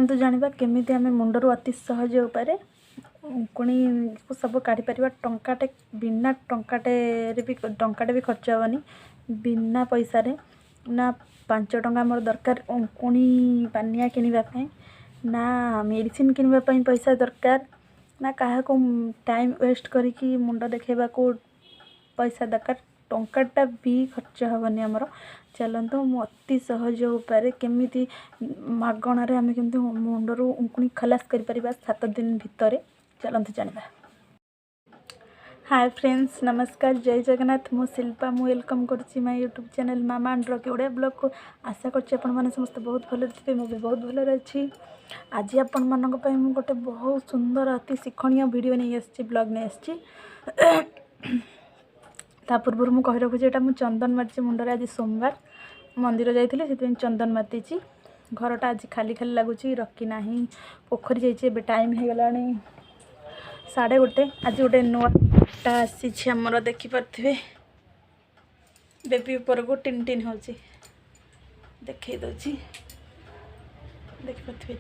चलतु जाना केमी आम मुंडर अति सहज उपाय उंकुणी को सब काढ़ी पार टंकाटे बिना टंकाटे भी खर्च हेनी बिना पैसा ना 5 टंका मोर दरकार उंकुणी पानिया किनापी ना मेडिसिन किनापी पैसा दरकार ना क्या टाइम वेस्ट करी मुंड देखा पैसा दरकार टंकाटा भी खर्च हेनी आमर। चलतु अति सहज उपाय केमी मागणार आम केमी मुंडर उंकुणी खलास कर 7 दिन भितर चलतु जाना। हाय फ्रेंड्स नमस्कार जय जगन्नाथ मु शिल्पा मु वेलकम करछि my YouTube channel mama and Rocky Odia blog को। आशा करछि आपण माने समस्त बहुत भले थे मु भी बहुत भले अछि। आज आपण मानक पय मु गोटे बहुत सुंदर अति शिक्षणीय वीडियो नै आछि ब्लॉग नै आछि। ता पूर्व मु कहि रखु एटा मु चंदन मारछि मुंडरे आज सोमवार मंदिर जाइथिले सेति चंदन मारतिछि। घरटा आज खाली खाली लागुछि रॉकी नाही पोखरी जाइछि बे टाइम हे गलानी 1:30। आज गोटे नुआटा आसी आमर देखिपे बेबी ऊपर को टिन टिन हो देखी दौची देखिपे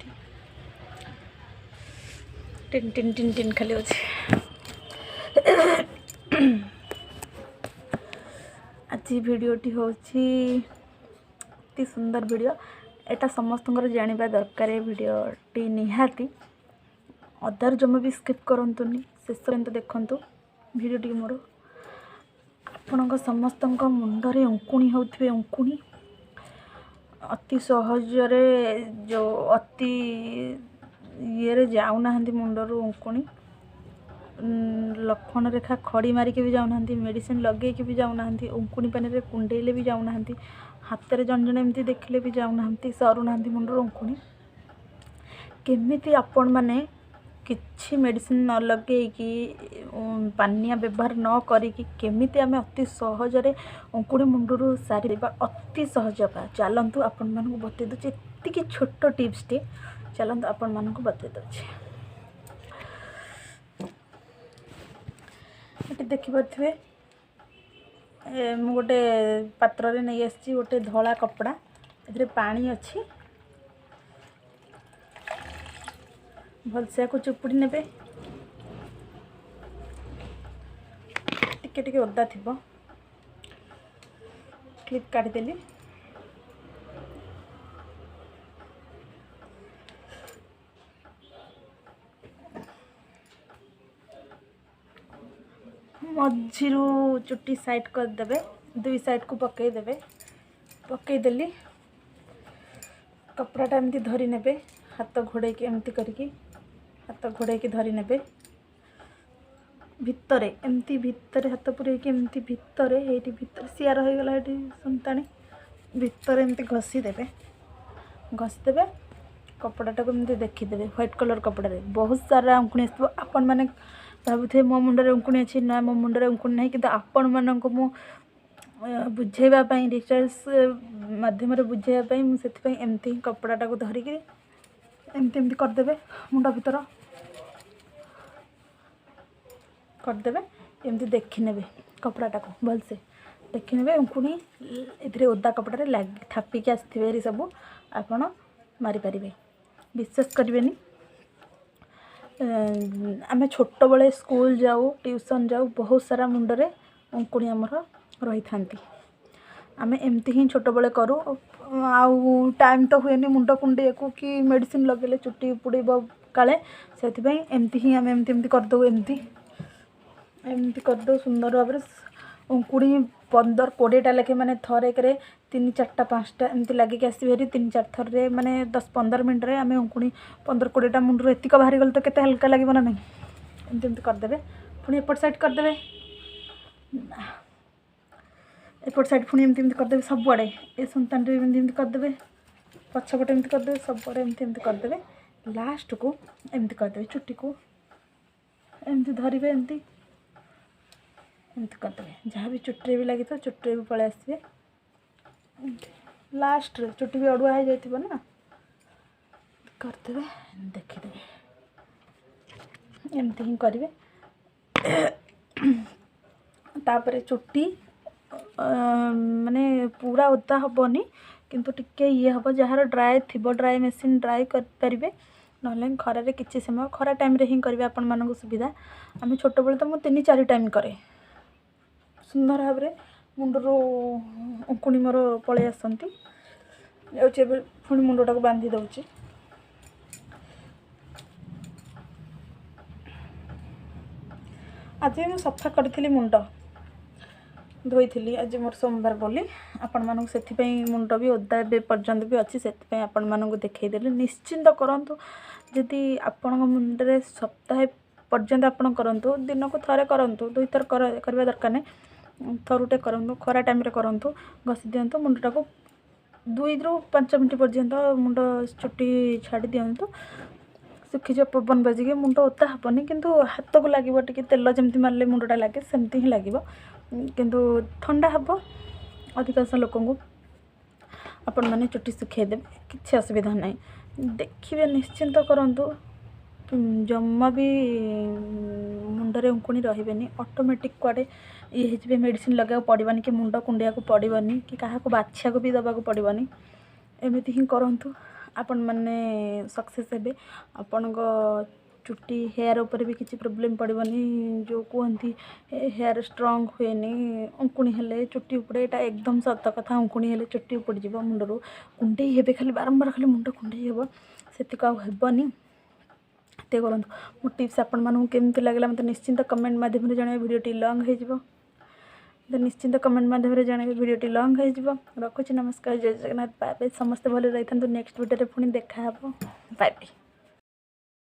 टिन टिन टिन टिन खाली अच्छे। आज वीडियोटी होची अति सुंदर वीडियो एटा समस्त जानिबा दरकार वीडियोटी निहाती अधार जमा भी स्किप करंतुनी शेष पर्यंत देखंतु वीडियोटी मोर आपण समस्त मुंडरे उंकुणी होउथिबे उंकुणी अति सहजरे जो अति ये जाऊना मुंडर उंकुणी लक्षण रेखा खड़ी मारिक भी जाऊना मेडिसिन लगे भी जाऊना उंकुणी पानी रे कुंडेले भी जाऊना हाथ में जन जन एमती देखले भी जाऊना सरुना मुंडर उंकुणी केमिति आपण माने किछि मेडिसिन न लगे कि पानिया व्यवहार न करिकी केमिति आमे अति सहजरे उंकुणी मुंडरू सारी अति सहज पा। चलतु आपण मानकु बतै दउछि एतिकी छोट टिप्स टे चलतु आपण मानकु बतै दउछि। एटी देखि पथिबे मु गोटे पात्र रे नै आछि गोटे धला कपड़ा एथरे पानी अछि भलसे को चुपुड़ी ने टिके टिके ओदा थी क्लिप काटिदेली मझीरू चुट्टी साइड करदे 2 साइड को पकईदेली कपड़ाटा एमती धरी ने हाथ घोड़े एमती करके हाथ घोड़े धरी ने भितरे एमती भितरे हाथ पूरे एमती भितरे ये भितर सियार हो गला ये सुनतानी भितर एमती घसीदेवे कपड़ाटा को एमती देखीदे व्हाइट कलर कपड़ा रे बहुत सारा उंकुणी आसो आपण मैंने भावुथे मो मुंडरे उंकुणी अच्छी ना मो मुंडरे उंकुणी ना कि आपण मानक मु बुझेवाई डिटेल्स मध्यम बुझेवाई मुझे एमती कपड़ाटा को धरिकी एमती एमती करदे मुंड भीतर करदे एमती देखने कपड़ाटा को भलसे देखने उंकुणी ए ओदा कपड़ा लग थापिक आसवे सब आपण मारिपारे विश्वास करें। आम छोट बड़े स्कूल जाऊ ट्यूशन जाऊ बहुत सारा मुंडरे उंकुणी आमर रही था आम एमती ही छोट बड़े करूँ आउ टाइम तो हुए मुंड कुंडे को कि मेडिसिन लगे चुट्टी उपुड़ब काले से एमती ही आम एमती एमती करदे एमती करदे सुंदर भाव उंकुणी 15-20टा लेखे माने थरे 3-4टा 5टा एमती लगे आसवे 3-4 थर माने 10-15 मिनट रे आम उंकुणी 15-20टा मुंडर एतिक बाहरी गले तो केते हल्का लगे ना नहीं एमती एमती करदे पुणी एपट साइड करदे एपट साइड पुणी एमती एमती करदे सबुआड़े ए सुनतान एमती एमती करदे पछपटे एमती करदे सबुआड़े एमती एमती करदे लास्ट को एमती करदे चुट्टी को एमती धरिबे एमती एमती करदे जहाँ भी चुट्टी भी लगी तो चुट्टी भी पलि आसवे लास्ट रे चुट्टी भी अड़ुआ हो जाइथिबो ना करदे देखिदे एमती ही करेंगे तापर चुट्टी माने पूरा ओदा हेनी किंतु टिके ये हम जार ड्राए थी ड्राए मेसीन ड्राए करेंगे ना खरारे किसी समय खरा टाइम रे ही करेंगे आपण मानक सुविधा आम छोट बेले तो मुझे 3-4 टाइम करे सुंदर भाव में मुंडर उकुणी मोर पलि आसती जाऊँचे पुणी मुंडटा को बांधी दौची आज मुझे सफा करी मुंड धोई आज मोर सोमवार बोली आपण मानक से मुंड भी ओदा पर्यंत भी अच्छी से आपण मानक देखईदेली निश्चिंत करूँ जदि आपण मुंडे सप्ताह पर्यंत आपण करूँ दिन को थे करूँ 2 थर करवा दरकार नहीं थरुटे करूँ खरा टाइम करूँ घसी दिंतु मुंडटा को 2 ରୁ 5 मिनट पर्यंत मुंड चुट्टी छाड़ी दिंतु सुखीज पवन बाजिके मुंड ओता हेनी किंतु हाथ को लगे टे तेल जमी मारे मुंडटा लगे सेमती ही लगे किंतु ठंडा हम अधिकांश लोक आपण मैंने चुट्टी सुखेदेवे किसी असुविधा ना देखिए निश्चिंत करूँ जमा भी मुंडरे उंकुणी रही ऑटोमेटिक कुआडे ये मेडिसिन लगा पड़वानी कि मुंड कुंडिया को पड़वानी कि क्या बाछा को भी दबा को पड़वानी एमती ही करूँ आपण मैंने सक्सेस हे आपण चुट्टी हेयर उपर भी किसी प्रोब्लेम पड़वानी जो कहती हेयर स्ट्रंग हुए उंकुणी हेले चुट्टी उपड़े यहाँ एकदम सत कथा उंकुणी हेले चुट्टी उपड़ जा मुंडर कुंडे हे खाली बारंबार खाली मुंड कुंडे हे से हेनी ते करूँ मो टिप्स आपण मानू केमती लगला मतलब निश्चिंत कमेंट माध्यम जन भिडियोटी लंग हो निश्चिंत कमेंट माध्यम जन भिडियोटी लंग हो रखुची नमस्कार जय जगन्नाथ बाय बाय समस्त भले रही था नेक्स्ट भिडियो पुणी देखा बाय बाय।